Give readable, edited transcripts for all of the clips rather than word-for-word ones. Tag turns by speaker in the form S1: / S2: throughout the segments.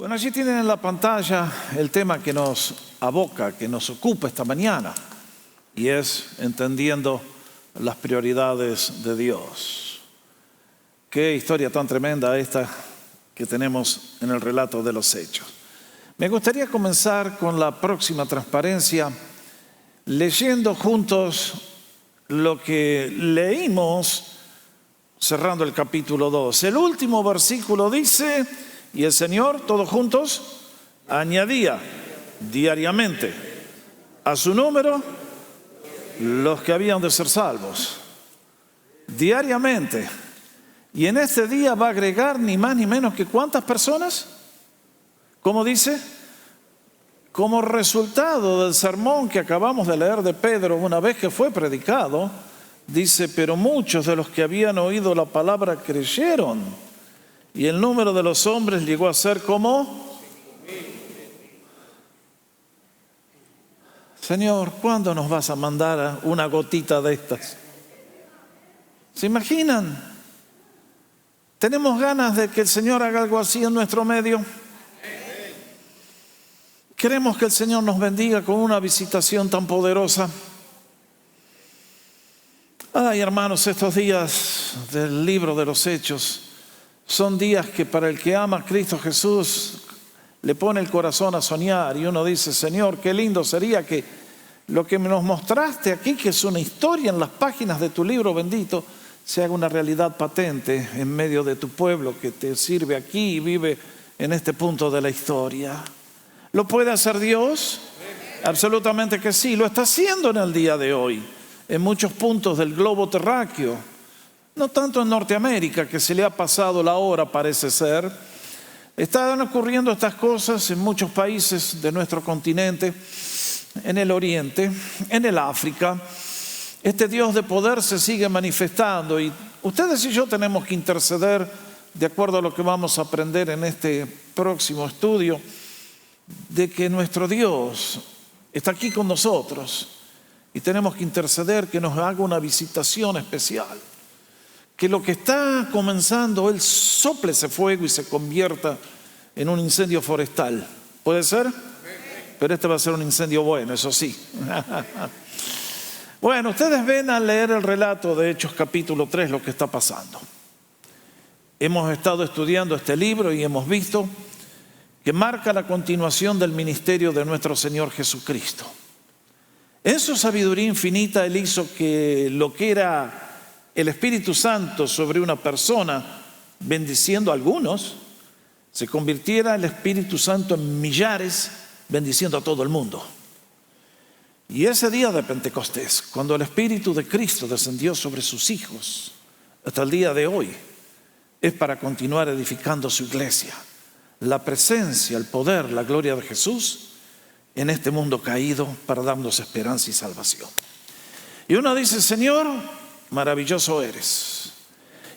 S1: Bueno, allí tienen en la pantalla el tema que nos aboca, que nos ocupa esta mañana, y es entendiendo las prioridades de Dios. Qué historia tan tremenda esta que tenemos en el relato de los Hechos. Me gustaría comenzar con la próxima transparencia, leyendo juntos lo que leímos cerrando el capítulo 2. El último versículo dice: y el Señor, todos juntos, añadía diariamente a su número los que habían de ser salvos. Diariamente. Y en este día va a agregar ni más ni menos que ¿cuántas personas? ¿Cómo dice? Como resultado del sermón que acabamos de leer de Pedro una vez que fue predicado, dice: pero muchos de los que habían oído la palabra creyeron. Y el número de los hombres llegó a ser como... Señor, ¿cuándo nos vas a mandar una gotita de estas? ¿Se imaginan? ¿Tenemos ganas de que el Señor haga algo así en nuestro medio? Queremos que el Señor nos bendiga con una visitación tan poderosa. Ay, hermanos, estos días del libro de los Hechos son días que para el que ama a Cristo Jesús le pone el corazón a soñar, y uno dice: Señor, qué lindo sería que lo que nos mostraste aquí, que es una historia en las páginas de tu libro bendito, se haga una realidad patente en medio de tu pueblo que te sirve aquí y vive en este punto de la historia. ¿Lo puede hacer Dios? Absolutamente que sí. Lo está haciendo en el día de hoy en muchos puntos del globo terráqueo. No tanto en Norteamérica, que se le ha pasado la hora, parece ser. Están ocurriendo estas cosas en muchos países de nuestro continente, en el Oriente, en el África. Este Dios de poder se sigue manifestando, y ustedes y yo tenemos que interceder de acuerdo a lo que vamos a aprender en este próximo estudio, de que nuestro Dios está aquí con nosotros y tenemos que interceder que nos haga una visitación especial. Que lo que está comenzando, Él sople ese fuego y se convierta en un incendio forestal. ¿Puede ser? Pero este va a ser un incendio bueno, eso sí. Bueno, ustedes ven al leer el relato de Hechos capítulo 3 lo que está pasando. Hemos estado estudiando este libro y hemos visto que marca la continuación del ministerio de nuestro Señor Jesucristo. En su sabiduría infinita, Él hizo que lo que era el Espíritu Santo sobre una persona, bendiciendo a algunos, se convirtiera el Espíritu Santo en millares, bendiciendo a todo el mundo. Y ese día de Pentecostés, cuando el Espíritu de Cristo descendió sobre sus hijos, hasta el día de hoy, es para continuar edificando su iglesia. La presencia, el poder, la gloria de Jesús en este mundo caído, para darnos esperanza y salvación. Y uno dice: Señor, maravilloso eres.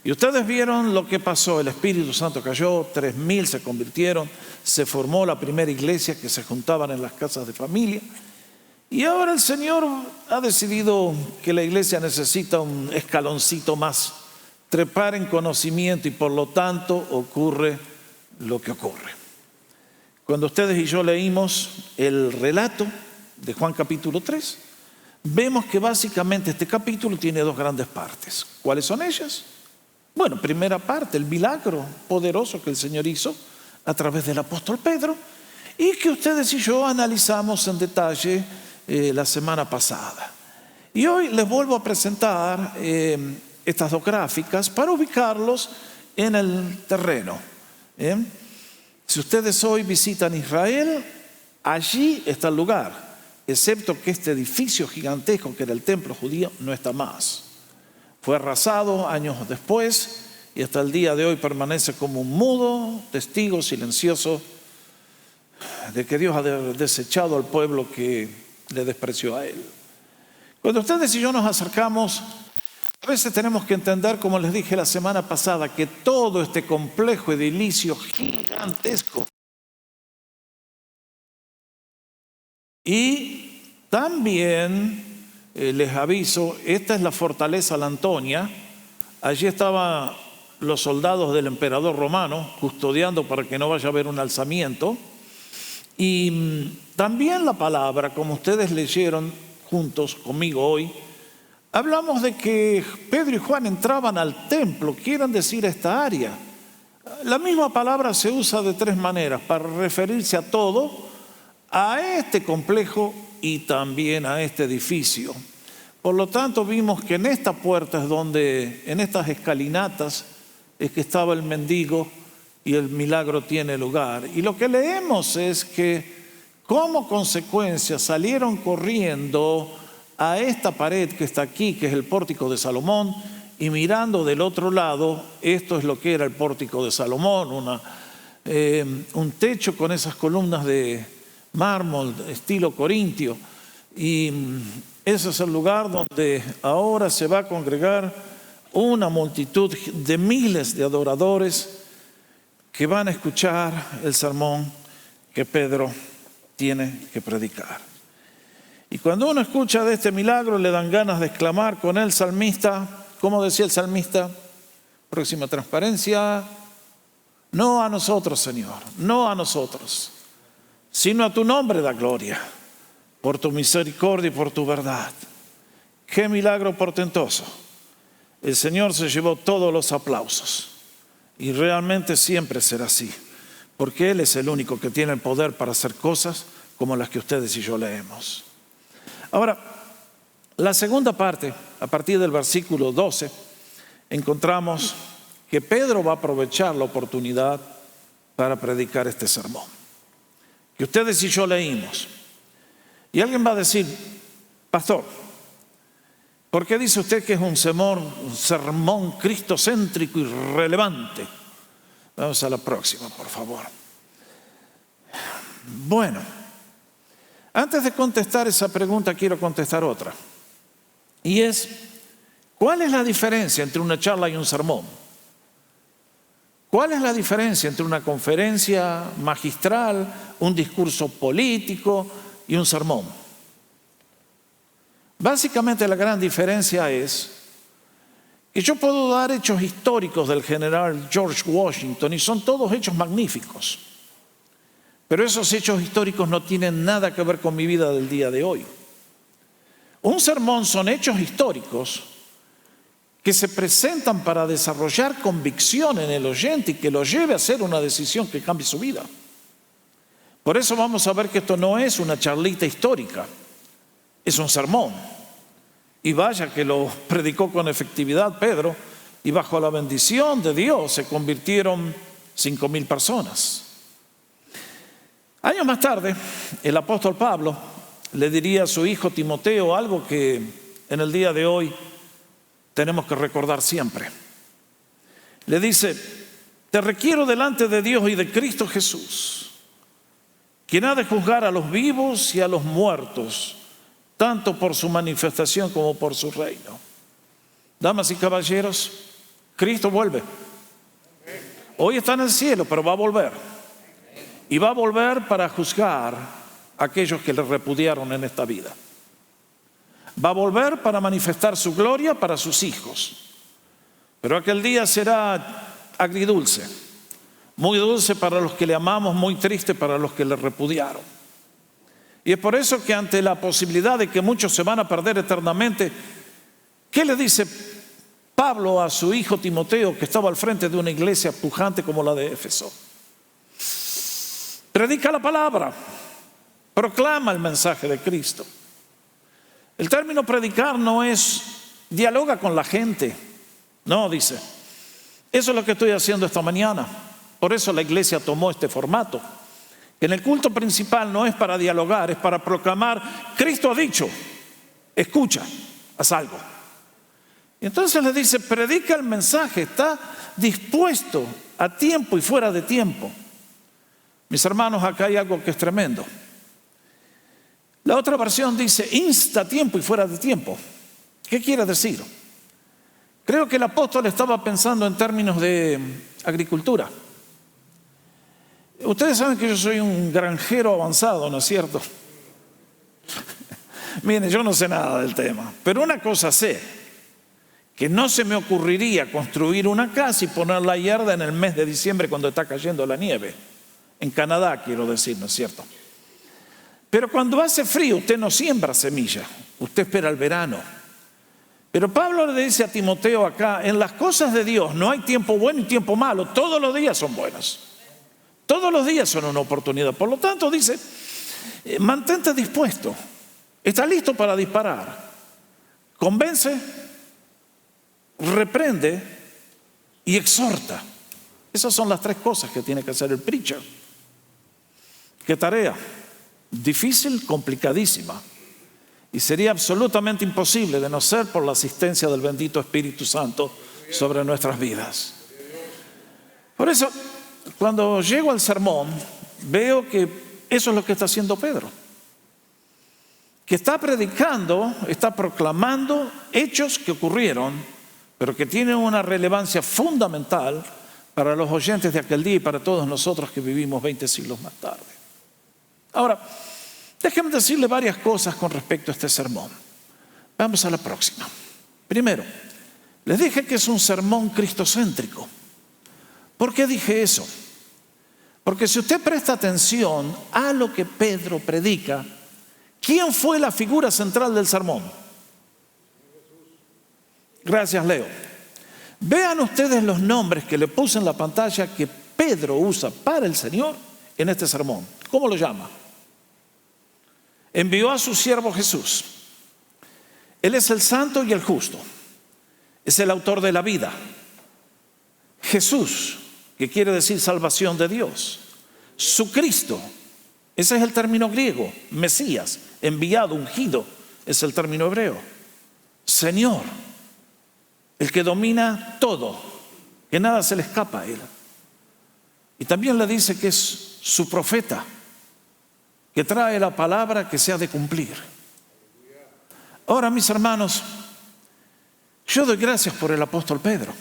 S1: Y ustedes vieron lo que pasó. El Espíritu Santo cayó, 3,000 se convirtieron, se formó la primera iglesia que se juntaban en las casas de familia. Y ahora el Señor ha decidido que la iglesia necesita un escaloncito más, trepar en conocimiento, y por lo tanto ocurre lo que ocurre. Cuando ustedes y yo leímos el relato de Juan capítulo 3, vemos que básicamente este capítulo tiene dos grandes partes. ¿Cuáles son ellas? Bueno, primera parte, el milagro poderoso que el Señor hizo a través del apóstol Pedro, y que ustedes y yo analizamos en detalle la semana pasada. Y hoy les vuelvo a presentar estas dos gráficas para ubicarlos en el terreno. Si ustedes hoy visitan Israel, allí está el lugar, excepto que este edificio gigantesco que era el templo judío no está más. Fue arrasado años después y hasta el día de hoy permanece como un mudo testigo silencioso de que Dios ha desechado al pueblo que le despreció a Él. Cuando ustedes y yo nos acercamos, a veces tenemos que entender, como les dije la semana pasada, que todo este complejo edilicio gigantesco, y también les aviso, esta es la fortaleza La Antonia. Allí estaba los soldados del emperador romano, custodiando para que no vaya a haber un alzamiento. Y también la palabra, como ustedes leyeron juntos conmigo hoy, hablamos de que Pedro y Juan entraban al templo, quieren decir esta área. La misma palabra se usa de tres maneras para referirse a todo, a este complejo y también a este edificio. Por lo tanto, vimos que en esta puerta es donde, en estas escalinatas, es que estaba el mendigo y el milagro tiene lugar. Y lo que leemos es que como consecuencia salieron corriendo a esta pared que está aquí, que es el pórtico de Salomón, y mirando del otro lado, esto es lo que era el pórtico de Salomón, un techo con esas columnas de mármol, estilo corintio, y ese es el lugar donde ahora se va a congregar una multitud de miles de adoradores que van a escuchar el sermón que Pedro tiene que predicar. Y cuando uno escucha de este milagro le dan ganas de exclamar con el salmista, ¿cómo decía el salmista? Próxima transparencia. No a nosotros, Señor, no a nosotros, sino a tu nombre da gloria, por tu misericordia y por tu verdad. Qué milagro portentoso. El Señor se llevó todos los aplausos y realmente siempre será así, porque Él es el único que tiene el poder para hacer cosas como las que ustedes y yo leemos. Ahora, la segunda parte, a partir del versículo 12, encontramos que Pedro va a aprovechar la oportunidad para predicar este sermón que ustedes y yo leímos. Y alguien va a decir, pastor, ¿por qué dice usted que es un sermón cristocéntrico y relevante? Vamos a la próxima, por favor. Bueno, antes de contestar esa pregunta, quiero contestar otra. Y es, ¿cuál es la diferencia entre una charla y un sermón? ¿Cuál es la diferencia entre una conferencia magistral, un discurso político y un sermón? Básicamente la gran diferencia es que yo puedo dar hechos históricos del general George Washington y son todos hechos magníficos. Pero esos hechos históricos no tienen nada que ver con mi vida del día de hoy. Un sermón son hechos históricos que se presentan para desarrollar convicción en el oyente y que lo lleve a hacer una decisión que cambie su vida. Por eso vamos a ver que esto no es una charlita histórica, es un sermón. Y vaya que lo predicó con efectividad Pedro, y bajo la bendición de Dios se convirtieron 5,000 personas. Años más tarde, el apóstol Pablo le diría a su hijo Timoteo algo que en el día de hoy tenemos que recordar siempre. Le dice, te requiero delante de Dios y de Cristo Jesús, quien ha de juzgar a los vivos y a los muertos, tanto por su manifestación como por su reino. Damas y caballeros, Cristo vuelve. Hoy está en el cielo, pero va a volver. Y va a volver para juzgar a aquellos que le repudiaron en esta vida. Va a volver para manifestar su gloria para sus hijos. Pero aquel día será agridulce. Muy dulce para los que le amamos, muy triste para los que le repudiaron. Y es por eso que ante la posibilidad de que muchos se van a perder eternamente, ¿qué le dice Pablo a su hijo Timoteo, que estaba al frente de una iglesia pujante como la de Éfeso? Predica la palabra, proclama el mensaje de Cristo. El término predicar no es dialoga con la gente, no, dice. Eso es lo que estoy haciendo esta mañana. Por eso la iglesia tomó este formato. En el culto principal no es para dialogar, es para proclamar, Cristo ha dicho, escucha, haz algo. Y entonces le dice, predica el mensaje, está dispuesto a tiempo y fuera de tiempo. Mis hermanos, acá hay algo que es tremendo. La otra versión dice, insta a tiempo y fuera de tiempo. ¿Qué quiere decir? Creo que el apóstol estaba pensando en términos de agricultura. Ustedes saben que yo soy un granjero avanzado, ¿no es cierto? Miren, yo no sé nada del tema, pero una cosa sé, que no se me ocurriría construir una casa y poner la yarda en el mes de diciembre cuando está cayendo la nieve. En Canadá, quiero decir, ¿no es cierto? Pero cuando hace frío, usted no siembra semilla, usted espera el verano. Pero Pablo le dice a Timoteo acá, en las cosas de Dios no hay tiempo bueno y tiempo malo, todos los días son buenos. Todos los días son una oportunidad. Por lo tanto, dice, mantente dispuesto, está listo para disparar. Convence, reprende y exhorta. Esas son las 3 cosas que tiene que hacer el preacher. ¿Qué tarea? Difícil, complicadísima. Y sería absolutamente imposible de no ser por la asistencia del bendito Espíritu Santo sobre nuestras vidas. Por eso, cuando llego al sermón, veo que eso es lo que está haciendo Pedro. Que está predicando, está proclamando hechos que ocurrieron, pero que tienen una relevancia fundamental para los oyentes de aquel día y para todos nosotros que vivimos 20 siglos más tarde. Ahora, déjenme decirle varias cosas con respecto a este sermón. Vamos a la próxima. Primero, les dije que es un sermón cristocéntrico. ¿Por qué dije eso? Porque si usted presta atención a lo que Pedro predica, ¿quién fue la figura central del sermón? Gracias, Leo. Vean ustedes los nombres que le puse en la pantalla que Pedro usa para el Señor en este sermón. ¿Cómo lo llama? Envió a su siervo Jesús. Él es el santo y el justo. Es el autor de la vida. Jesús, que quiere decir salvación de Dios. Su Cristo, ese es el término griego. Mesías, enviado, ungido, es el término hebreo. Señor, el que domina todo, que nada se le escapa a Él. Y también le dice que es su profeta, que trae la palabra que se ha de cumplir. Ahora, mis hermanos, yo doy gracias por el apóstol Pedro,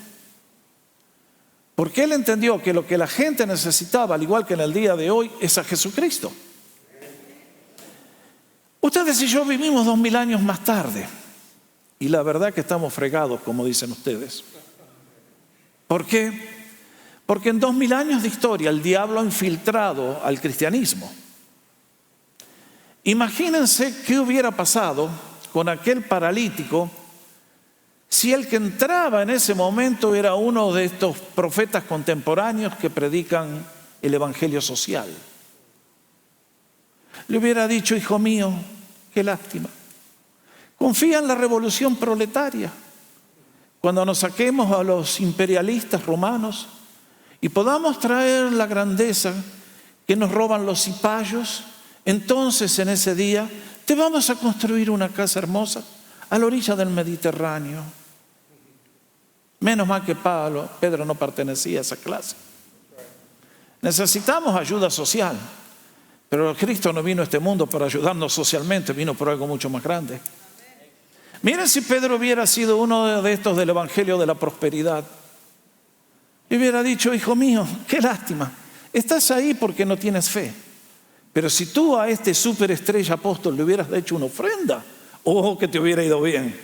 S1: porque él entendió que lo que la gente necesitaba, al igual que en el día de hoy, es a Jesucristo. Ustedes y yo vivimos 2000 años más tarde, y la verdad que estamos fregados, como dicen ustedes. ¿Por qué? Porque en 2000 años de historia el diablo ha infiltrado al cristianismo. Imagínense qué hubiera pasado con aquel paralítico si el que entraba en ese momento era uno de estos profetas contemporáneos que predican el evangelio social. Le hubiera dicho: hijo mío, qué lástima. Confía en la revolución proletaria. Cuando nos saquemos a los imperialistas romanos y podamos traer la grandeza que nos roban los cipayos, entonces en ese día te vamos a construir una casa hermosa a la orilla del Mediterráneo. Menos mal que Pedro no pertenecía a esa clase. Necesitamos ayuda social, pero Cristo no vino a este mundo para ayudarnos socialmente, vino por algo mucho más grande. Miren si Pedro hubiera sido uno de estos del evangelio de la prosperidad. Y hubiera dicho: hijo mío, qué lástima, estás ahí porque no tienes fe. Pero si tú a este superestrella apóstol le hubieras hecho una ofrenda, ojo que te hubiera ido bien.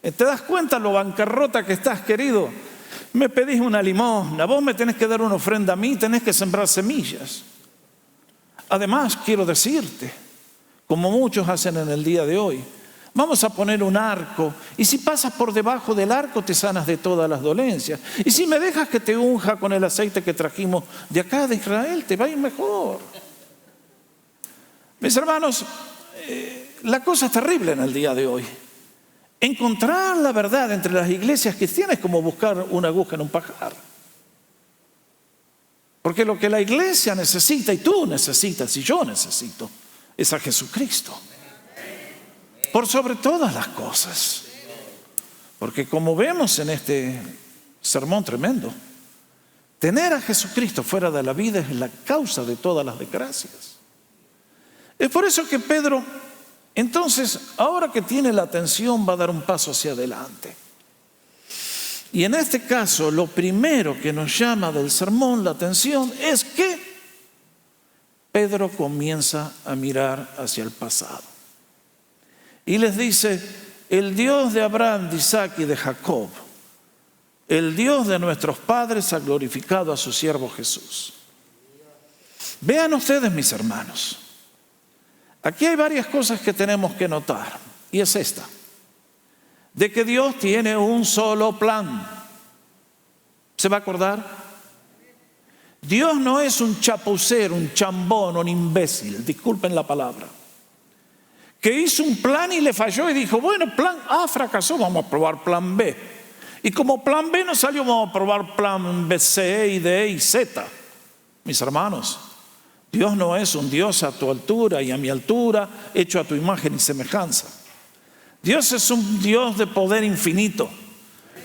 S1: ¿Te das cuenta lo bancarrota que estás, querido? Me pedís una limosna, vos me tenés que dar una ofrenda a mí, tenés que sembrar semillas. Además, quiero decirte, como muchos hacen en el día de hoy, vamos a poner un arco, y si pasas por debajo del arco te sanas de todas las dolencias. Y si me dejas que te unja con el aceite que trajimos de acá de Israel, te va a ir mejor. Mis hermanos, la cosa es terrible en el día de hoy. Encontrar la verdad entre las iglesias cristianas es como buscar una aguja en un pajar. Porque lo que la iglesia necesita, y tú necesitas, y yo necesito, es a Jesucristo. Por sobre todas las cosas. Porque como vemos en este sermón tremendo, tener a Jesucristo fuera de la vida es la causa de todas las desgracias. Es por eso que Pedro, entonces, ahora que tiene la atención, va a dar un paso hacia adelante. Y en este caso, lo primero que nos llama del sermón la atención es que Pedro comienza a mirar hacia el pasado. Y les dice: el Dios de Abraham, de Isaac y de Jacob, el Dios de nuestros padres ha glorificado a su siervo Jesús. Vean ustedes, mis hermanos, aquí hay varias cosas que tenemos que notar, y es esta, de que Dios tiene un solo plan. ¿Se va a acordar? Dios no es un chapucero, un chambón, un imbécil, disculpen la palabra, que hizo un plan y le falló y dijo, bueno, plan A fracasó, vamos a probar plan B. Y como plan B no salió, vamos a probar plan B, C, y D y Z. Mis hermanos, Dios no es un Dios a tu altura y a mi altura, hecho a tu imagen y semejanza. Dios es un Dios de poder infinito.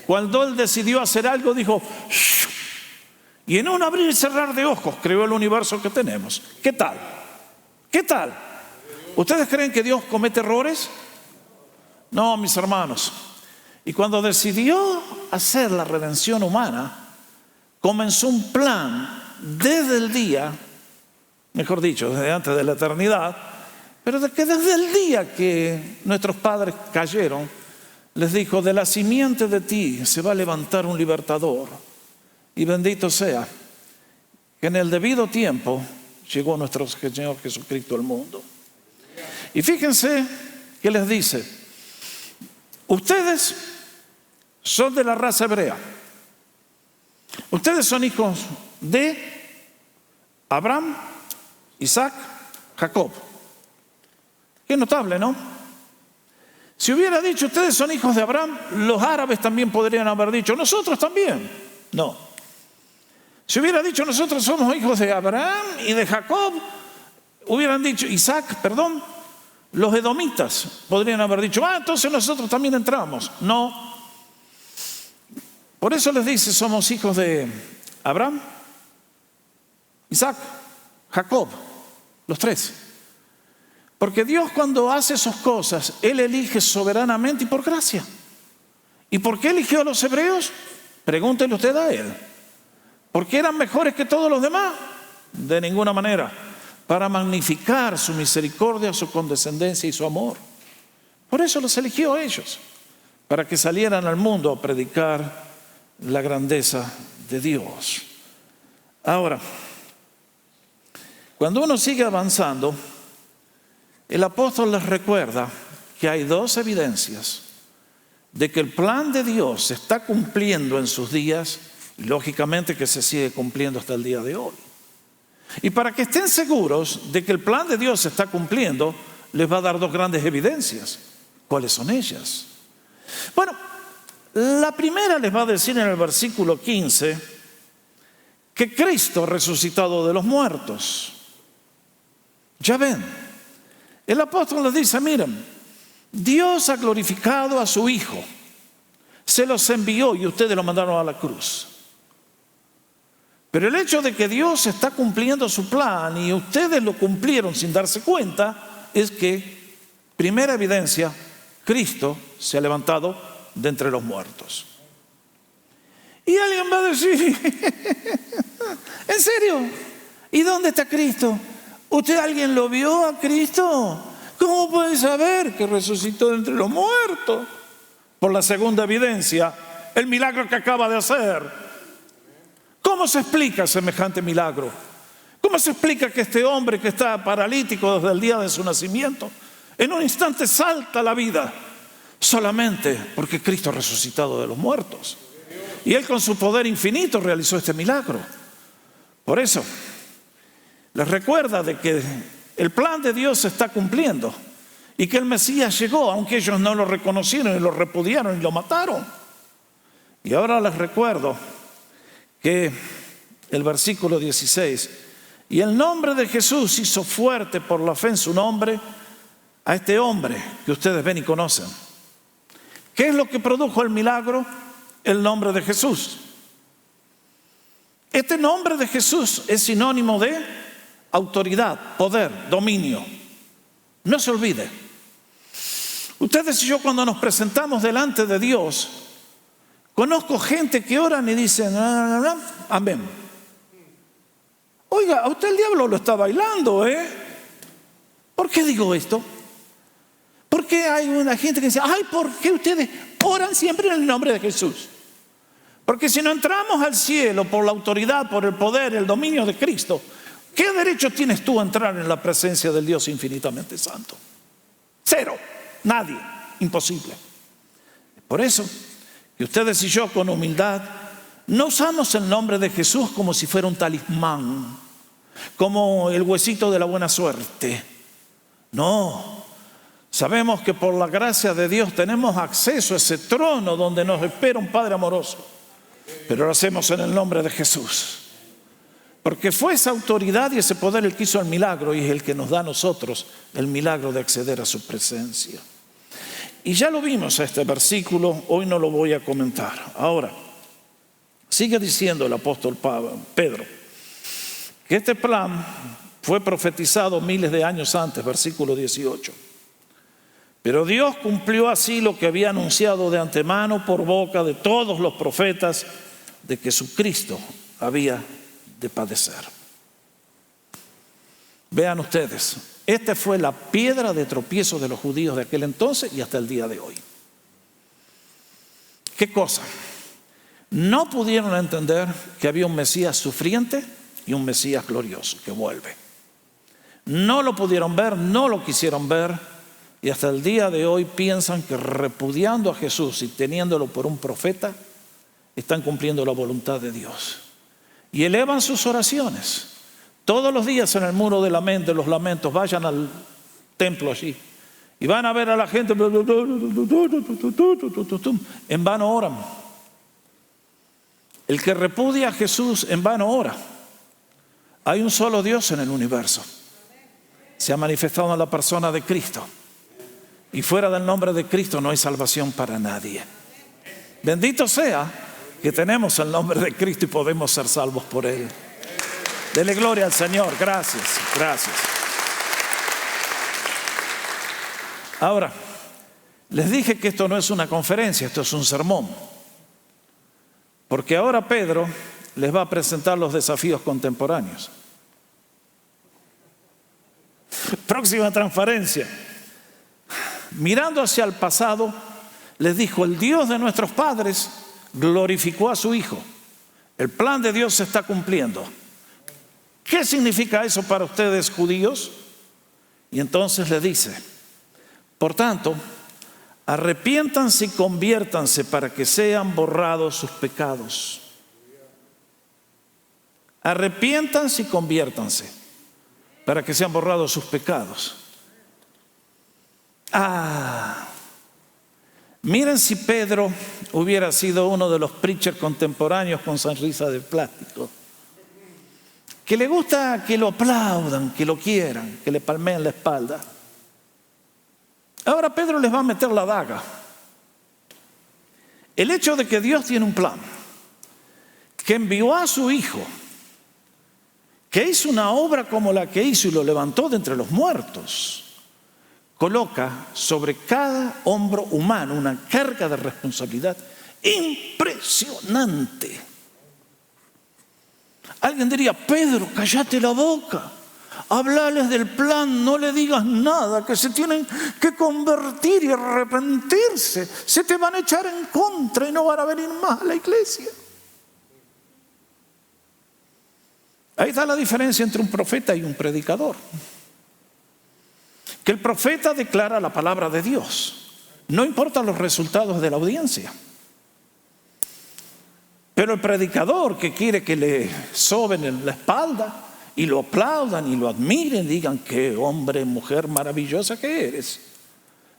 S1: Cuando Él decidió hacer algo, dijo, ¡shh! Y en un abrir y cerrar de ojos creó el universo que tenemos. ¿Qué tal? ¿Qué tal? ¿Ustedes creen que Dios comete errores? No, mis hermanos. Y cuando decidió hacer la redención humana, comenzó un plan desde el día, mejor dicho, desde antes de la eternidad, pero de que desde el día que nuestros padres cayeron, les dijo, de la simiente de ti se va a levantar un libertador. Y bendito sea que en el debido tiempo llegó nuestro Señor Jesucristo al mundo. Y fíjense que les dice, ustedes son de la raza hebrea. Ustedes son hijos de Abraham, Isaac, Jacob. Qué notable, ¿no? Si hubiera dicho, ustedes son hijos de Abraham, los árabes también podrían haber dicho, nosotros también. No. Si hubiera dicho, nosotros somos hijos de Abraham y de Jacob, hubieran dicho, Isaac, perdón, los edomitas podrían haber dicho, entonces nosotros también entramos. No. Por eso les dice, somos hijos de Abraham, Isaac, Jacob, los tres. Porque Dios cuando hace sus cosas, Él elige soberanamente y por gracia. ¿Y por qué eligió a los hebreos? Pregúntele usted a Él. ¿Por qué eran mejores que todos los demás? De ninguna manera. Para magnificar su misericordia, su condescendencia y su amor. Por eso los eligió a ellos. Para que salieran al mundo a predicar la grandeza de Dios. Ahora, cuando uno sigue avanzando, el apóstol les recuerda que hay dos evidencias de que el plan de Dios se está cumpliendo en sus días y lógicamente que se sigue cumpliendo hasta el día de hoy. Y para que estén seguros de que el plan de Dios se está cumpliendo, les va a dar dos grandes evidencias. ¿Cuáles son ellas? Bueno, la primera les va a decir en el versículo 15 que Cristo ha resucitado de los muertos. Ya ven, el apóstol les dice, miren, Dios ha glorificado a su Hijo, se los envió y ustedes lo mandaron a la cruz. Pero el hecho de que Dios está cumpliendo su plan y ustedes lo cumplieron sin darse cuenta, es que, primera evidencia, Cristo se ha levantado de entre los muertos. Y alguien va a decir, ¿en serio? ¿Y dónde está Cristo? ¿Usted alguien lo vio a Cristo? ¿Cómo puede saber que resucitó de entre los muertos? Por la segunda evidencia, el milagro que acaba de hacer. ¿Cómo se explica semejante milagro? ¿Cómo se explica que este hombre que está paralítico desde el día de su nacimiento, en un instante salta a la vida? Solamente porque Cristo ha resucitado de los muertos. Y Él con su poder infinito realizó este milagro. Por eso, les recuerda de que el plan de Dios se está cumpliendo y que el Mesías llegó, aunque ellos no lo reconocieron y lo repudiaron y lo mataron. Y ahora les recuerdo que el versículo 16, y el nombre de Jesús hizo fuerte por la fe en su nombre a este hombre que ustedes ven y conocen. ¿Qué es lo que produjo el milagro? El nombre de Jesús. Este nombre de Jesús es sinónimo de autoridad, poder, dominio. No se olvide. Ustedes y yo cuando nos presentamos delante de Dios, conozco gente que oran y dicen, amén. Oiga, a usted el diablo lo está bailando, ¿eh? ¿Por qué digo esto? Porque hay una gente que dice, ¿por qué ustedes oran siempre en el nombre de Jesús? Porque si no entramos al cielo por la autoridad, por el poder, el dominio de Cristo, ¿qué derecho tienes tú a entrar en la presencia del Dios infinitamente santo? Cero, nadie, imposible. Por eso, que ustedes y yo con humildad no usamos el nombre de Jesús como si fuera un talismán, como el huesito de la buena suerte. No, sabemos que por la gracia de Dios tenemos acceso a ese trono donde nos espera un Padre amoroso. Pero lo hacemos en el nombre de Jesús. Porque fue esa autoridad y ese poder el que hizo el milagro y es el que nos da a nosotros el milagro de acceder a su presencia. Y ya lo vimos a este versículo, hoy no lo voy a comentar. Ahora, sigue diciendo el apóstol Pedro que este plan fue profetizado miles de años antes, versículo 18. Pero Dios cumplió así lo que había anunciado de antemano por boca de todos los profetas de que su Cristo había de padecer. Vean ustedes, esta fue la piedra de tropiezo de los judíos de aquel entonces y hasta el día de hoy. ¿Qué cosa? No pudieron entender que había un Mesías sufriente y un Mesías glorioso que vuelve. No lo pudieron ver, no lo quisieron ver. Y hasta el día de hoy piensan que repudiando a Jesús y teniéndolo por un profeta, están cumpliendo la voluntad de Dios. Y elevan sus oraciones. Todos los días en el muro de los lamentos, vayan al templo allí. Y van a ver a la gente, en vano oran. El que repudia a Jesús en vano ora. Hay un solo Dios en el universo. Se ha manifestado en la persona de Cristo. Y fuera del nombre de Cristo no hay salvación para nadie. Bendito sea que tenemos el nombre de Cristo y podemos ser salvos por Él. Dele gloria al Señor. Gracias, gracias. Ahora, les dije que esto no es una conferencia, esto es un sermón. Porque ahora Pedro les va a presentar los desafíos contemporáneos. Próxima transparencia. Mirando hacia el pasado, les dijo: el Dios de nuestros padres glorificó a su Hijo. El plan de Dios se está cumpliendo. ¿Qué significa eso para ustedes, judíos? Y entonces le dice: por tanto, arrepiéntanse y conviértanse para que sean borrados sus pecados. Arrepiéntanse y conviértanse para que sean borrados sus pecados. Miren si Pedro hubiera sido uno de los preachers contemporáneos con sonrisa de plástico, que le gusta que lo aplaudan, que lo quieran, que le palmeen la espalda. Ahora Pedro les va a meter la daga. El hecho de que Dios tiene un plan, que envió a su Hijo, que hizo una obra como la que hizo y lo levantó de entre los muertos, coloca sobre cada hombro humano una carga de responsabilidad impresionante. Alguien diría: Pedro, cállate la boca, háblales del plan, no le digas nada, que se tienen que convertir y arrepentirse, se te van a echar en contra y no van a venir más a la iglesia. Ahí está la diferencia entre un profeta y un predicador. Que el profeta declara la palabra de Dios, no importa los resultados de la audiencia. Pero el predicador, que quiere que le soben en la espalda y lo aplaudan y lo admiren, digan: qué hombre, mujer maravillosa que eres,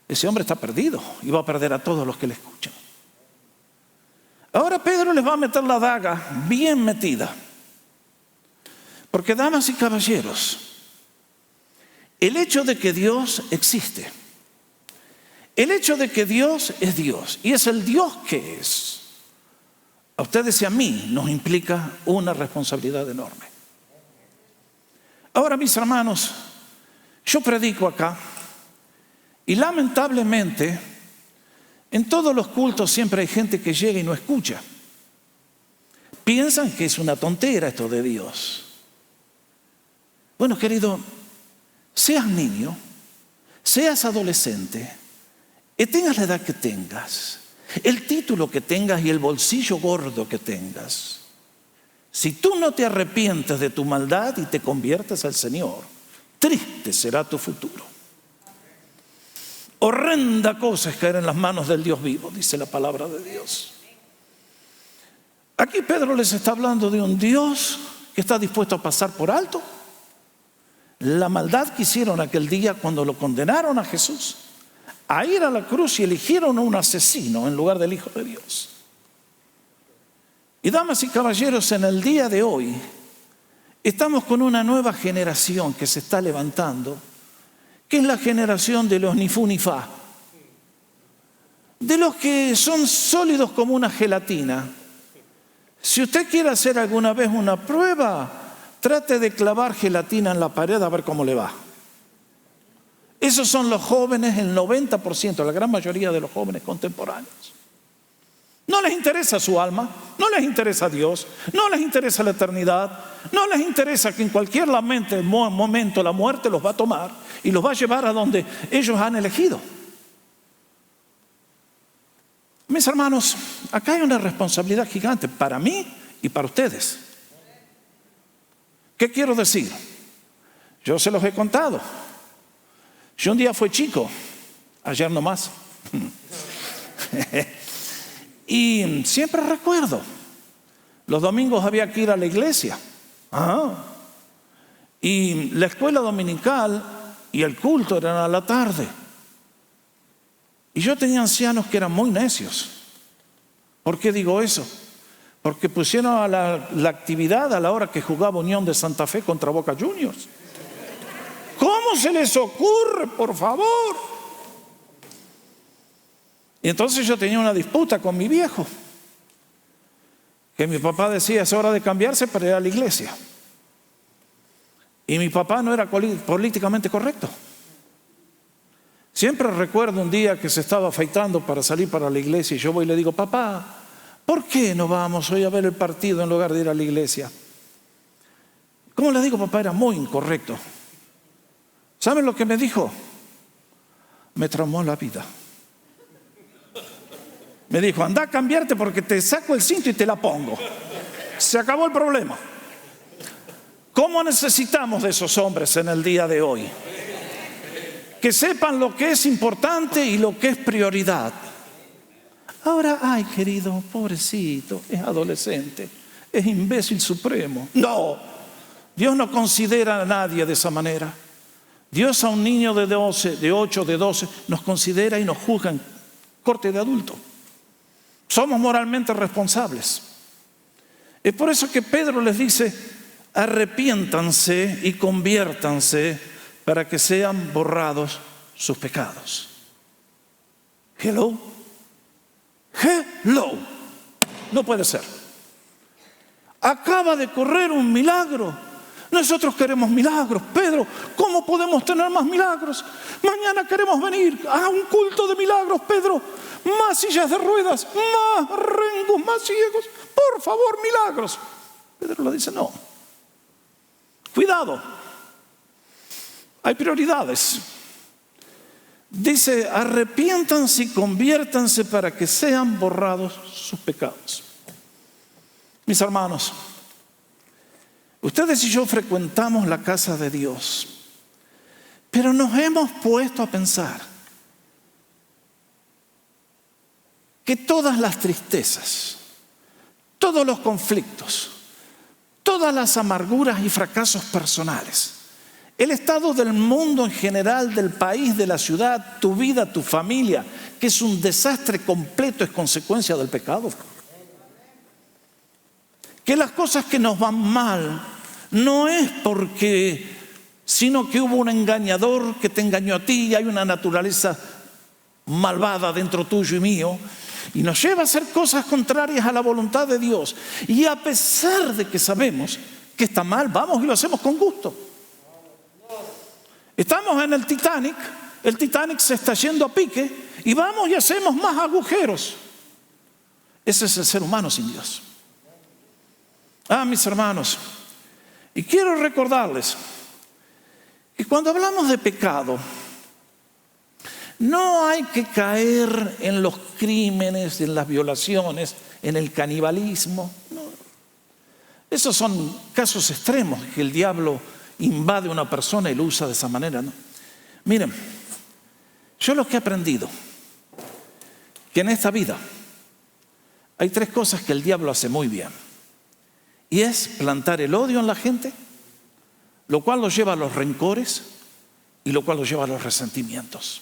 S1: ese hombre está perdido y va a perder a todos los que le escuchan. Ahora Pedro les va a meter la daga bien metida. Porque, damas y caballeros, el hecho de que Dios existe, el hecho de que Dios es Dios y es el Dios que es, a ustedes y a mí nos implica una responsabilidad enorme. Ahora, mis hermanos, yo predico acá y lamentablemente en todos los cultos siempre hay gente que llega y no escucha. Piensan que es una tontera esto de Dios. Bueno, querido, seas niño, seas adolescente, y tengas la edad que tengas, el título que tengas y el bolsillo gordo que tengas, si tú no te arrepientes de tu maldad y te conviertes al Señor, triste será tu futuro. Horrenda cosa es caer en las manos del Dios vivo, dice la palabra de Dios. Aquí Pedro les está hablando de un Dios que está dispuesto a pasar por alto la maldad que hicieron aquel día cuando lo condenaron a Jesús a ir a la cruz y eligieron a un asesino en lugar del Hijo de Dios. Y damas y caballeros, en el día de hoy estamos con una nueva generación que se está levantando, que es la generación de los ni fu ni fa, de los que son sólidos como una gelatina. Si usted quiere hacer alguna vez una prueba, trate de clavar gelatina en la pared a ver cómo le va. Esos son los jóvenes, el 90%, la gran mayoría de los jóvenes contemporáneos. No les interesa su alma, no les interesa Dios, no les interesa la eternidad, no les interesa que en cualquier momento la muerte los va a tomar y los va a llevar a donde ellos han elegido. Mis hermanos, acá hay una responsabilidad gigante para mí y para ustedes. ¿Qué quiero decir? Yo se los he contado. Yo un día fui chico, ayer no más. Y siempre recuerdo, los domingos había que ir a la iglesia. Y la escuela dominical y el culto eran a la tarde. Y yo tenía ancianos que eran muy necios. ¿Por qué digo eso? Porque pusieron a la actividad a la hora que jugaba Unión de Santa Fe contra Boca Juniors. ¿Cómo se les ocurre, por favor? Y entonces yo tenía una disputa con mi viejo, que mi papá decía: es hora de cambiarse para ir a la iglesia. Y mi papá no era políticamente correcto. Siempre recuerdo un día que se estaba afeitando para salir para la iglesia y yo voy y le digo: papá, ¿por qué no vamos hoy a ver el partido en lugar de ir a la iglesia? ¿Cómo le digo? Papá era muy incorrecto. ¿Saben lo que me dijo? Me traumó la vida. Me dijo: anda a cambiarte porque te saco el cinto y te la pongo. Se acabó el problema. ¿Cómo necesitamos de esos hombres en el día de hoy? Que sepan lo que es importante y lo que es prioridad. Ahora, ay querido, pobrecito, es adolescente, es imbécil supremo. No, Dios no considera a nadie de esa manera. Dios a un niño de 12, de 8, de 12, nos considera y nos juzga en corte de adulto. Somos moralmente responsables. Es por eso que Pedro les dice: arrepiéntanse y conviértanse para que sean borrados sus pecados. Hello. Hello. No puede ser. Acaba de correr un milagro. Nosotros queremos milagros. Pedro, ¿cómo podemos tener más milagros? Mañana queremos venir a un culto de milagros, Pedro. Más sillas de ruedas, más rengos, más ciegos. Por favor, milagros. Pedro le dice: no. Cuidado. Hay prioridades. Dice: arrepiéntanse y conviértanse para que sean borrados sus pecados. Mis hermanos, ustedes y yo frecuentamos la casa de Dios, pero nos hemos puesto a pensar que todas las tristezas, todos los conflictos, todas las amarguras y fracasos personales, el estado del mundo en general, del país, de la ciudad, tu vida, tu familia, que es un desastre completo, es consecuencia del pecado. Que las cosas que nos van mal no es sino que hubo un engañador que te engañó a ti y hay una naturaleza malvada dentro tuyo y mío y nos lleva a hacer cosas contrarias a la voluntad de Dios. Y a pesar de que sabemos que está mal, vamos y lo hacemos con gusto. Estamos en el Titanic se está yendo a pique y vamos y hacemos más agujeros. Ese es el ser humano sin Dios. Mis hermanos, y quiero recordarles que cuando hablamos de pecado, No hay que caer en los crímenes, en las violaciones, en el canibalismo. No. Esos son casos extremos que el diablo invade a una persona y lo usa de esa manera, ¿no? Miren, yo lo que he aprendido, que en esta vida hay 3 cosas que el diablo hace muy bien. Y es plantar el odio en la gente, lo cual los lleva a los rencores y lo cual los lleva a los resentimientos.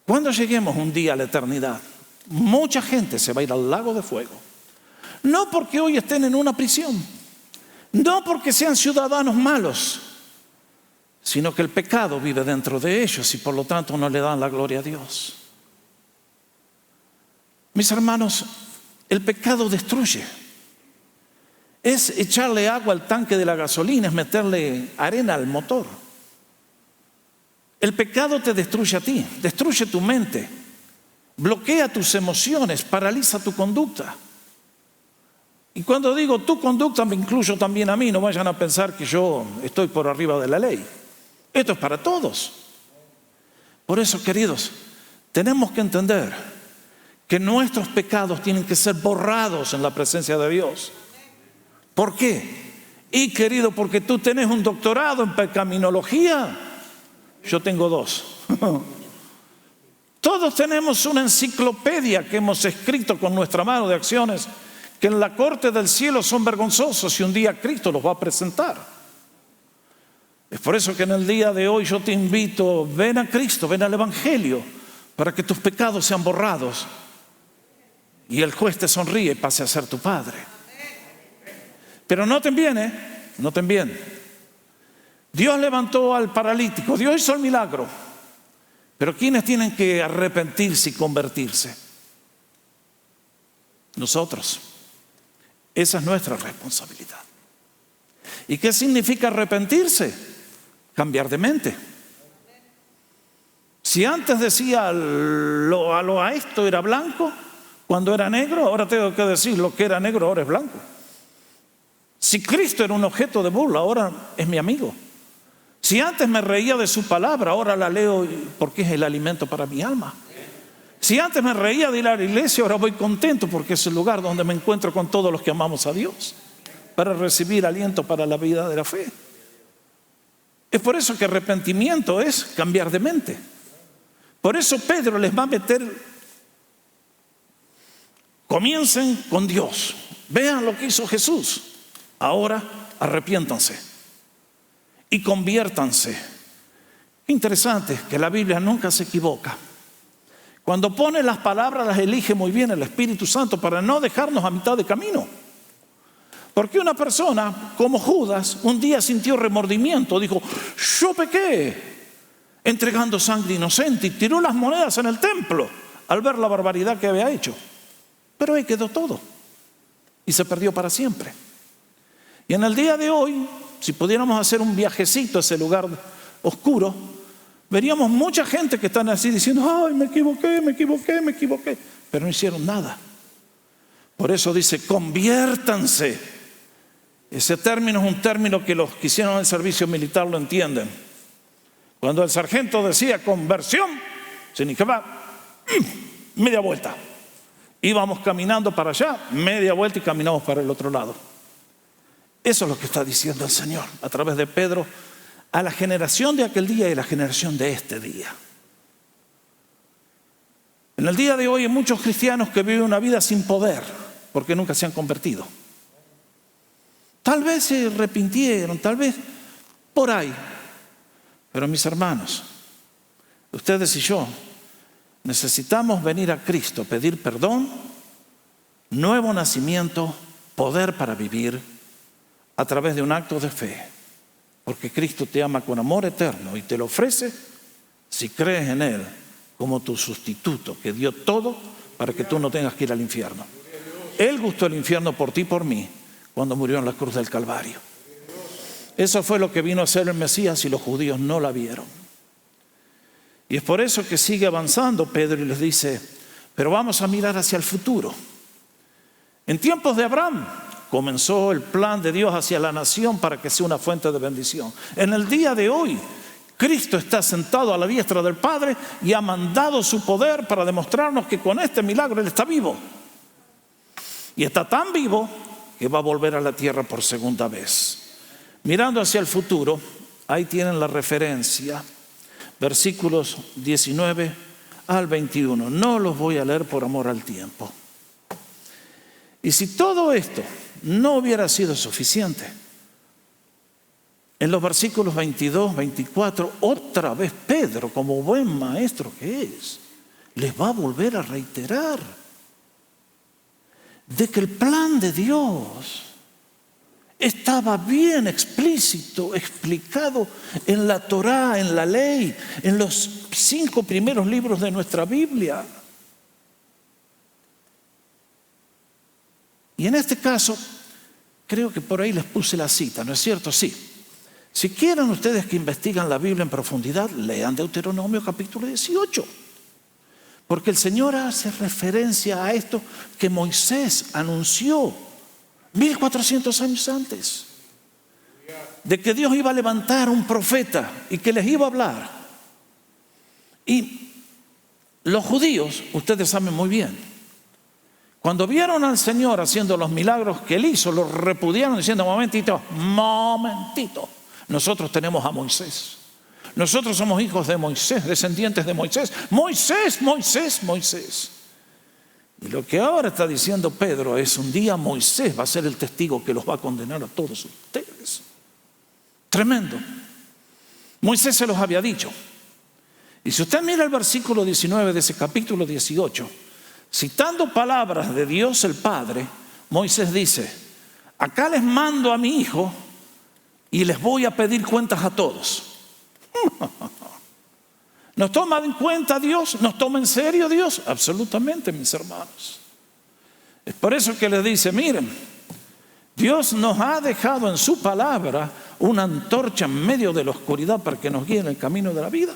S1: Cuando lleguemos un día a la eternidad, mucha gente se va a ir al lago de fuego. No porque hoy estén en una prisión, no porque sean ciudadanos malos, sino que el pecado vive dentro de ellos y por lo tanto no le dan la gloria a Dios. Mis hermanos, el pecado destruye. Es echarle agua al tanque de la gasolina, es meterle arena al motor. El pecado te destruye a ti, destruye tu mente, bloquea tus emociones, paraliza tu conducta. Y cuando digo tu conducta me incluyo también a mí, no vayan a pensar que yo estoy por arriba de la ley. Esto es para todos. Por eso, queridos, tenemos que entender que nuestros pecados tienen que ser borrados en la presencia de Dios. ¿Por qué? Y querido, porque tú tenés un doctorado en pecaminología, yo tengo 2. Todos tenemos una enciclopedia que hemos escrito con nuestra mano de acciones que en la corte del cielo son vergonzosos y un día Cristo los va a presentar. Es por eso que en el día de hoy yo te invito, ven a Cristo, ven al Evangelio, para que tus pecados sean borrados y el juez te sonríe y pase a ser tu Padre. Pero noten bien, Dios levantó al paralítico, Dios hizo el milagro, pero ¿quiénes tienen que arrepentirse y convertirse? Nosotros. Esa es nuestra responsabilidad. ¿Y qué significa arrepentirse? Cambiar de mente. Si antes decía a esto era blanco, cuando era negro, ahora tengo que decir lo que era negro ahora es blanco. Si Cristo era un objeto de burla, ahora es mi amigo. Si antes me reía de su palabra, ahora la leo porque es el alimento para mi alma. Si antes me reía de ir a la iglesia, ahora voy contento porque es el lugar donde me encuentro con todos los que amamos a Dios, para recibir aliento para la vida de la fe. Es por eso que arrepentimiento es cambiar de mente. Por eso Pedro les va a meter, comiencen con Dios, vean lo que hizo Jesús, ahora arrepiéntanse y conviértanse. Interesante que la Biblia nunca se equivoca. Cuando pone las palabras las elige muy bien el Espíritu Santo para no dejarnos a mitad de camino. Porque una persona como Judas un día sintió remordimiento, dijo, yo pequé entregando sangre inocente y tiró las monedas en el templo al ver la barbaridad que había hecho. Pero ahí quedó todo y se perdió para siempre. Y en el día de hoy, si pudiéramos hacer un viajecito a ese lugar oscuro, veríamos mucha gente que están así diciendo, ay, me equivoqué, pero no hicieron nada. Por eso dice, conviértanse. Ese término es un término que los que hicieron el servicio militar lo entienden. Cuando el sargento decía conversión, significaba media vuelta. Íbamos caminando para allá, media vuelta y caminamos para el otro lado. Eso es lo que está diciendo el Señor a través de Pedro a la generación de aquel día y la generación de este día. En el día de hoy hay muchos cristianos que viven una vida sin poder porque nunca se han convertido. Tal vez se arrepintieron, tal vez por ahí. Pero mis hermanos, ustedes y yo necesitamos venir a Cristo, pedir perdón, nuevo nacimiento, poder para vivir a través de un acto de fe. Porque Cristo te ama con amor eterno y te lo ofrece si crees en Él como tu sustituto, que dio todo para que tú no tengas que ir al infierno. Él gustó el infierno por ti y por mí cuando murió en la cruz del Calvario. Eso fue lo que vino a hacer el Mesías y los judíos no la vieron. Y es por eso que sigue avanzando Pedro y les dice, pero vamos a mirar hacia el futuro. En tiempos de Abraham, comenzó el plan de Dios hacia la nación para que sea una fuente de bendición. En el día de hoy, Cristo está sentado a la diestra del Padre y ha mandado su poder para demostrarnos que con este milagro Él está vivo. Y está tan vivo que va a volver a la tierra por segunda vez. Mirando hacia el futuro, ahí tienen la referencia, versículos 19 al 21. No los voy a leer por amor al tiempo. Y si todo esto no hubiera sido suficiente, en los versículos 22, 24, otra vez Pedro, como buen maestro que es, les va a volver a reiterar de que el plan de Dios estaba bien explícito, explicado en la Torá, en la ley, en los 5 primeros libros de nuestra Biblia. Y en este caso, creo que por ahí les puse la cita, ¿no es cierto? Sí. Si quieren ustedes que investiguen la Biblia en profundidad, lean Deuteronomio capítulo 18. Porque el Señor hace referencia a esto que Moisés anunció 1400 años antes. De que Dios iba a levantar un profeta y que les iba a hablar. Y los judíos, ustedes saben muy bien, cuando vieron al Señor haciendo los milagros que Él hizo, lo repudiaron diciendo, momentito, nosotros tenemos a Moisés. Nosotros somos hijos de Moisés, descendientes de Moisés. Moisés, Moisés, Moisés. Y lo que ahora está diciendo Pedro es, un día Moisés va a ser el testigo que los va a condenar a todos ustedes. Tremendo. Moisés se los había dicho. Y si usted mira el versículo 19 de ese capítulo 18, citando palabras de Dios el Padre, Moisés dice, acá les mando a mi hijo y les voy a pedir cuentas a todos. ¿Nos toma en cuenta Dios? ¿Nos toma en serio Dios? Absolutamente, mis hermanos. Es por eso que les dice, miren, Dios nos ha dejado en su palabra una antorcha en medio de la oscuridad para que nos guíe en el camino de la vida.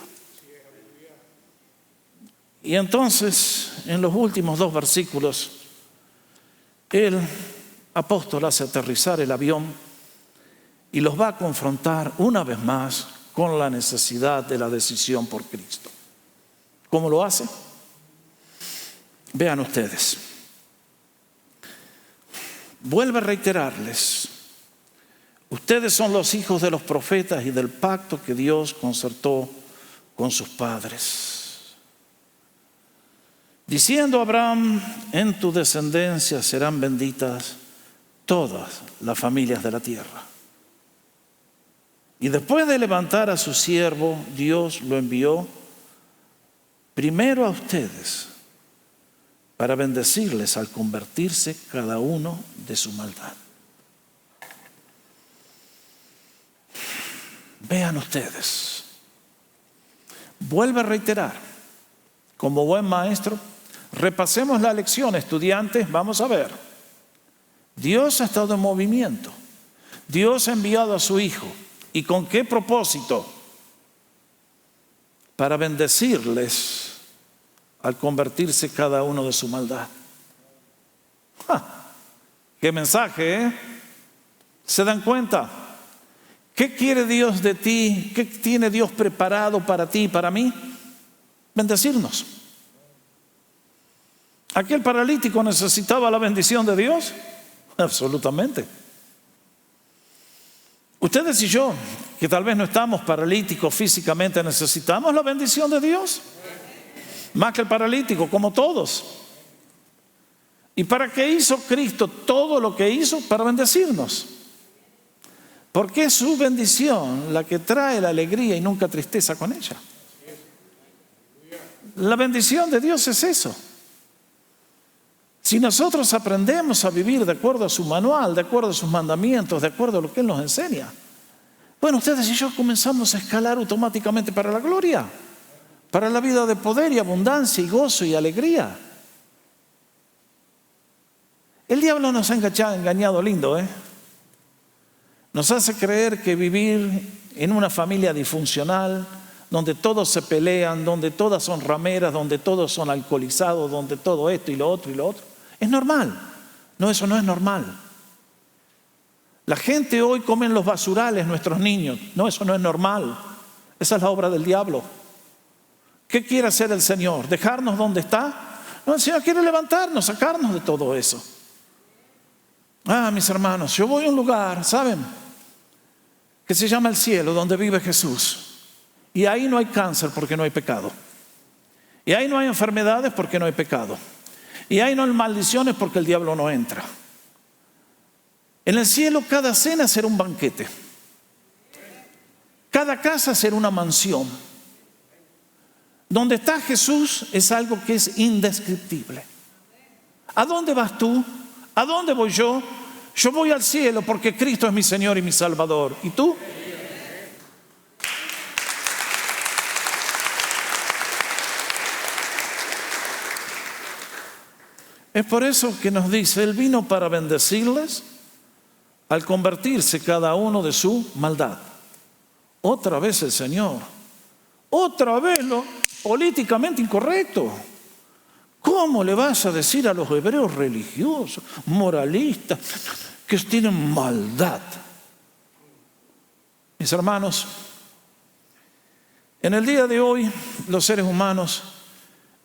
S1: Y entonces, en los últimos 2 versículos, el apóstol hace aterrizar el avión y los va a confrontar una vez más con la necesidad de la decisión por Cristo. ¿Cómo lo hace? Vean ustedes. Vuelve a reiterarles, ustedes son los hijos de los profetas y del pacto que Dios concertó con sus padres. Diciendo a Abraham, en tu descendencia serán benditas todas las familias de la tierra. Y después de levantar a su siervo, Dios lo envió primero a ustedes para bendecirles al convertirse cada uno de su maldad. Vean ustedes. Vuelve a reiterar, como buen maestro, repasemos la lección, estudiantes, vamos a ver. Dios ha estado en movimiento. Dios ha enviado a su Hijo. ¿Y con qué propósito? Para bendecirles al convertirse cada uno de su maldad. ¡Qué mensaje! ¿Se dan cuenta? ¿Qué quiere Dios de ti? ¿Qué tiene Dios preparado para ti y para mí? Bendecirnos. ¿Aquel paralítico necesitaba la bendición de Dios? Absolutamente. Ustedes y yo, que tal vez no estamos paralíticos físicamente, ¿necesitamos la bendición de Dios? Más que el paralítico, como todos. ¿Y para qué hizo Cristo todo lo que hizo? Para bendecirnos. Porque es su bendición la que trae la alegría y nunca tristeza con ella. La bendición de Dios es eso. Si nosotros aprendemos a vivir de acuerdo a su manual, de acuerdo a sus mandamientos, de acuerdo a lo que Él nos enseña, bueno, ustedes y yo comenzamos a escalar automáticamente para la gloria, para la vida de poder y abundancia y gozo y alegría. El diablo nos ha engañado lindo, Nos hace creer que vivir en una familia disfuncional, donde todos se pelean, donde todas son rameras, donde todos son alcoholizados, donde todo esto y lo otro, es normal. No, eso no es normal. La gente hoy come en los basurales, nuestros niños. No, eso no es normal. Esa es la obra del diablo. ¿Qué quiere hacer el Señor? ¿Dejarnos donde está? No, el Señor quiere levantarnos, sacarnos de todo eso. Mis hermanos, yo voy a un lugar, ¿saben?, que se llama el cielo, donde vive Jesús. Y ahí no hay cáncer porque no hay pecado. Y ahí no hay enfermedades porque no hay pecado. Y ahí no hay maldiciones porque el diablo no entra. En el cielo cada cena será un banquete. Cada casa será una mansión. Donde está Jesús es algo que es indescriptible. ¿A dónde vas tú? ¿A dónde voy yo? Yo voy al cielo porque Cristo es mi Señor y mi Salvador. ¿Y tú? Es por eso que nos dice, Él vino para bendecirles al convertirse cada uno de su maldad. Otra vez el Señor. Otra vez lo políticamente incorrecto. ¿Cómo le vas a decir a los hebreos religiosos, moralistas, que tienen maldad? Mis hermanos, en el día de hoy los seres humanos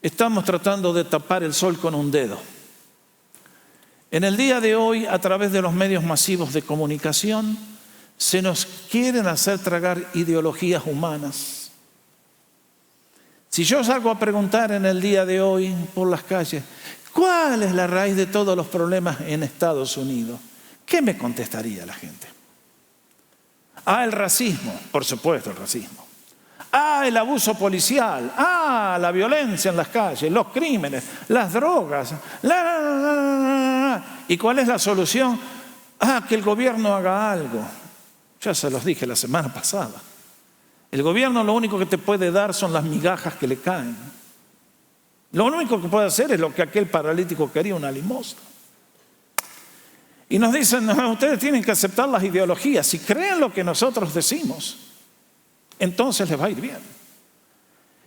S1: estamos tratando de tapar el sol con un dedo. En el día de hoy, a través de los medios masivos de comunicación, se nos quieren hacer tragar ideologías humanas. Si yo salgo a preguntar en el día de hoy por las calles, ¿cuál es la raíz de todos los problemas en Estados Unidos? ¿Qué me contestaría la gente? El racismo, por supuesto el racismo. El abuso policial. La violencia en las calles, los crímenes, las drogas. ¿Y cuál es la solución? Que el gobierno haga algo. Ya se los dije la semana pasada. El gobierno lo único que te puede dar son las migajas que le caen. Lo único que puede hacer es lo que aquel paralítico quería, una limosna. Y nos dicen, no, ustedes tienen que aceptar las ideologías. Si creen lo que nosotros decimos, entonces les va a ir bien.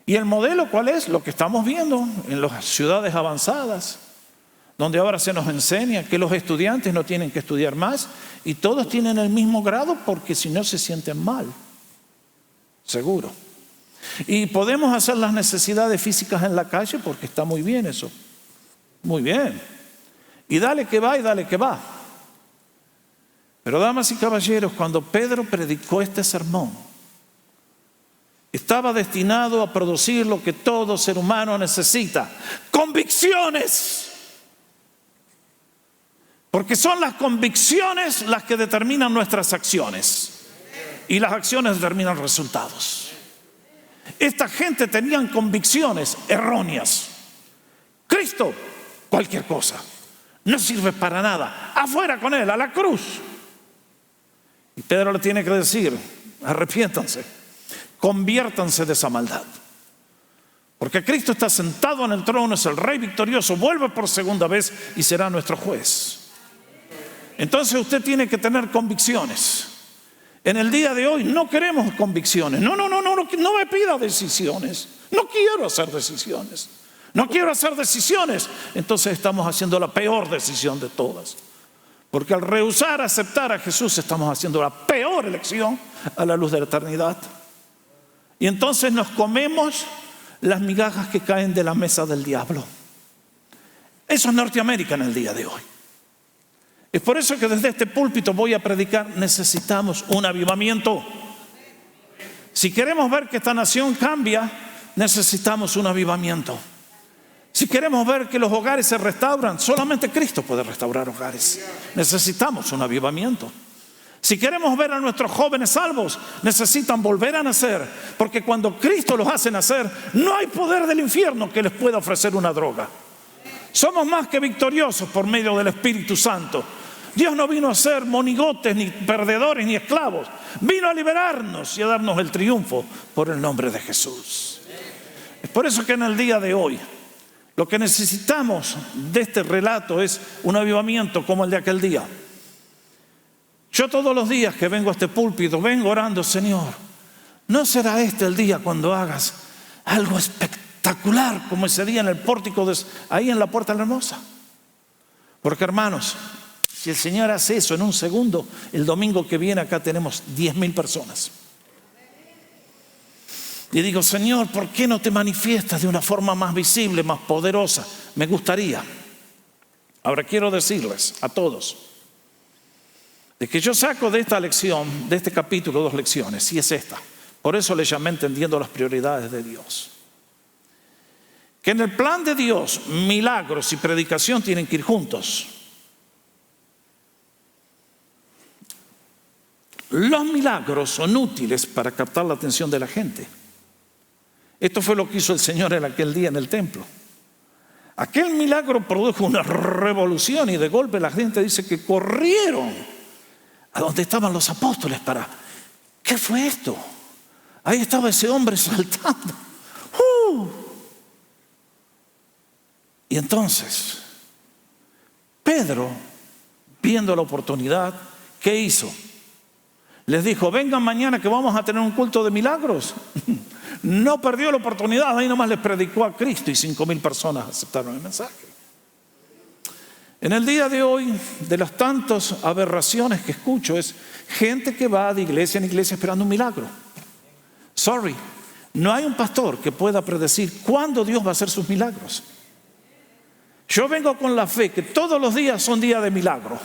S1: ¿Y el modelo cuál es? Lo que estamos viendo en las ciudades avanzadas, donde ahora se nos enseña que los estudiantes no tienen que estudiar más y todos tienen el mismo grado porque si no se sienten mal. Seguro. Y podemos hacer las necesidades físicas en la calle porque está muy bien eso. Muy bien. Y dale que va y dale que va. Pero damas y caballeros, cuando Pedro predicó este sermón, estaba destinado a producir lo que todo ser humano necesita: convicciones. Porque son las convicciones las que determinan nuestras acciones. Y las acciones determinan resultados. Esta gente tenían convicciones erróneas. Cristo, cualquier cosa, no sirve para nada. Afuera con Él, a la cruz. Y Pedro le tiene que decir, arrepiéntanse, conviértanse de esa maldad. Porque Cristo está sentado en el trono, es el Rey victorioso, vuelve por segunda vez y será nuestro juez. Entonces usted tiene que tener convicciones. En el día de hoy no queremos convicciones. No me pida decisiones. No quiero hacer decisiones. No quiero hacer decisiones. Entonces estamos haciendo la peor decisión de todas. Porque al rehusar aceptar a Jesús estamos haciendo la peor elección a la luz de la eternidad. Y entonces nos comemos las migajas que caen de la mesa del diablo. Eso es Norteamérica en el día de hoy. Es por eso que desde este púlpito voy a predicar, necesitamos un avivamiento. Si queremos ver que esta nación cambia, necesitamos un avivamiento. Si queremos ver que los hogares se restauran, solamente Cristo puede restaurar hogares. Necesitamos un avivamiento. Si queremos ver a nuestros jóvenes salvos, necesitan volver a nacer, porque cuando Cristo los hace nacer, no hay poder del infierno que les pueda ofrecer una droga. Somos más que victoriosos por medio del Espíritu Santo. Dios no vino a ser monigotes, ni perdedores, ni esclavos. Vino a liberarnos y a darnos el triunfo por el nombre de Jesús. Es por eso que en el día de hoy, lo que necesitamos de este relato es un avivamiento como el de aquel día. Yo todos los días que vengo a este púlpito, vengo orando, Señor, ¿no será este el día cuando hagas algo espectacular como ese día en el pórtico, ahí en la Puerta de la Hermosa? Porque hermanos, Si el Señor hace eso en un segundo, el domingo que viene acá tenemos 10.000 personas. Y digo, Señor, ¿por qué no te manifiestas de una forma más visible, más poderosa? Me gustaría. Ahora quiero decirles a todos de que yo saco de esta lección, de este capítulo, 2 lecciones, y es esta. Por eso le llamé entendiendo las prioridades de Dios. Que en el plan de Dios, milagros y predicación tienen que ir juntos. Los milagros son útiles para captar la atención de la gente. Esto fue lo que hizo el Señor en aquel día en el templo. Aquel milagro produjo una revolución y de golpe la gente dice que corrieron a donde estaban los apóstoles para... ¿Qué fue esto? Ahí estaba ese hombre saltando. Y entonces, Pedro, viendo la oportunidad, ¿qué hizo? Les dijo, vengan mañana que vamos a tener un culto de milagros. No perdió la oportunidad, ahí nomás les predicó a Cristo y 5.000 personas aceptaron el mensaje. En el día de hoy, de las tantas aberraciones que escucho, es gente que va de iglesia en iglesia esperando un milagro. Sorry, no hay un pastor que pueda predecir cuándo Dios va a hacer sus milagros. Yo vengo con la fe que todos los días son días de milagro.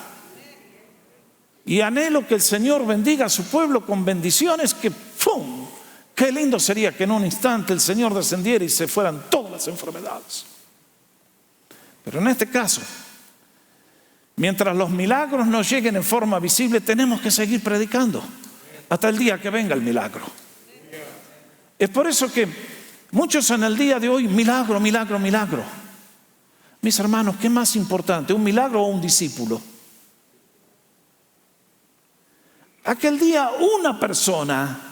S1: Y anhelo que el Señor bendiga a su pueblo con bendiciones que ¡pum! Qué lindo sería que en un instante el Señor descendiera y se fueran todas las enfermedades. Pero en este caso, mientras los milagros no lleguen en forma visible, tenemos que seguir predicando hasta el día que venga el milagro. Es por eso que muchos en el día de hoy, milagro, milagro, milagro. Mis hermanos, ¿qué más importante? ¿Un milagro o un discípulo? Aquel día una persona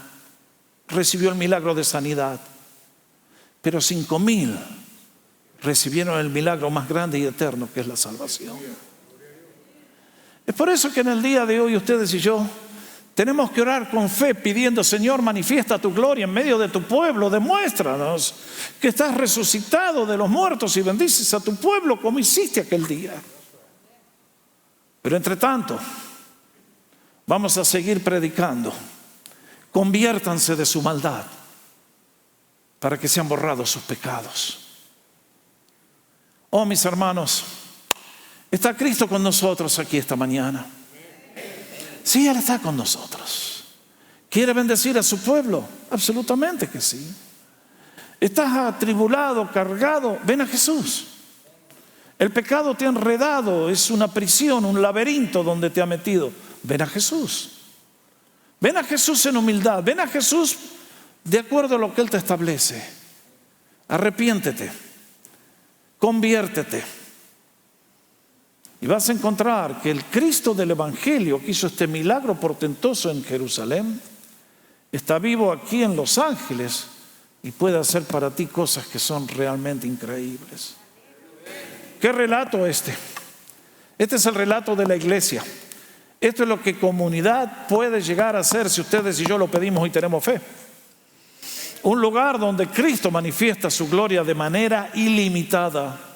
S1: recibió el milagro de sanidad, pero 5.000 recibieron el milagro más grande y eterno, que es la salvación. Es por eso que en el día de hoy ustedes y yo tenemos que orar con fe pidiendo, Señor, manifiesta tu gloria en medio de tu pueblo, demuéstranos que estás resucitado de los muertos y bendices a tu pueblo como hiciste aquel día. Pero entre tanto, vamos a seguir predicando. Conviértanse de su maldad para que sean borrados sus pecados. Oh, mis hermanos, ¿está Cristo con nosotros aquí esta mañana? Sí, Él está con nosotros. ¿Quiere bendecir a su pueblo? Absolutamente que sí. ¿Estás atribulado, cargado? Ven a Jesús. El pecado te ha enredado, es una prisión, un laberinto donde te ha metido. Ven a Jesús. Ven a Jesús en humildad. Ven a Jesús de acuerdo a lo que Él te establece. Arrepiéntete. Conviértete. Y vas a encontrar que el Cristo del Evangelio que hizo este milagro portentoso en Jerusalén está vivo aquí en Los Ángeles y puede hacer para ti cosas que son realmente increíbles. ¿Qué relato este? Este es el relato de la iglesia. Esto es lo que comunidad puede llegar a ser si ustedes y yo lo pedimos y tenemos fe. Un lugar donde Cristo manifiesta su gloria de manera ilimitada.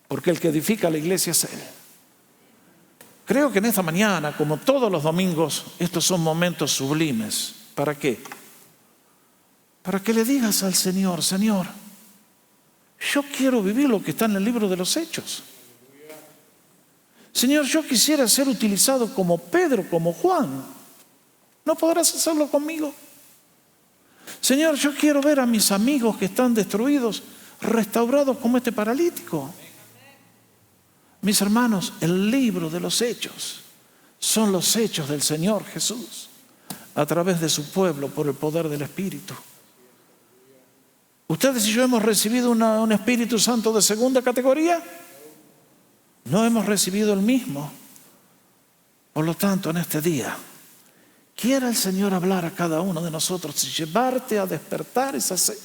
S1: Porque el que edifica la iglesia es Él. Creo que en esta mañana, como todos los domingos, estos son momentos sublimes. ¿Para qué? Para que le digas al Señor, Señor, yo quiero vivir lo que está en el libro de los Hechos. Señor, yo quisiera ser utilizado como Pedro, como Juan. ¿No podrás hacerlo conmigo? Señor, yo quiero ver a mis amigos que están destruidos, restaurados como este paralítico. Mis hermanos, el libro de los Hechos son los hechos del Señor Jesús a través de su pueblo por el poder del Espíritu. ¿Ustedes y yo hemos recibido un Espíritu Santo de segunda categoría? No hemos recibido el mismo. Por lo tanto, en este día, quiera el Señor hablar a cada uno de nosotros y llevarte a despertar esa sed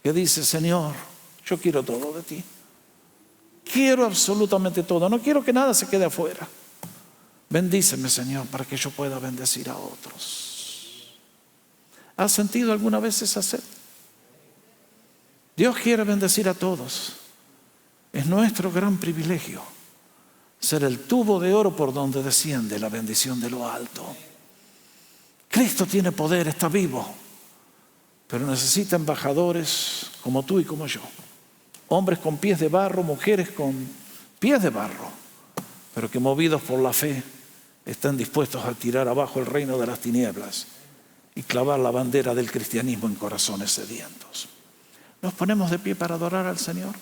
S1: que dice, Señor, yo quiero todo de ti. Quiero absolutamente todo. No quiero que nada se quede afuera. Bendíceme, Señor, para que yo pueda bendecir a otros. ¿Has sentido alguna vez esa sed? Dios quiere bendecir a todos. Es nuestro gran privilegio ser el tubo de oro por donde desciende la bendición de lo alto. Cristo tiene poder, está vivo, pero necesita embajadores como tú y como yo. Hombres con pies de barro, mujeres con pies de barro, pero que movidos por la fe están dispuestos a tirar abajo el reino de las tinieblas y clavar la bandera del cristianismo en corazones sedientos. ¿Nos ponemos de pie para adorar al Señor?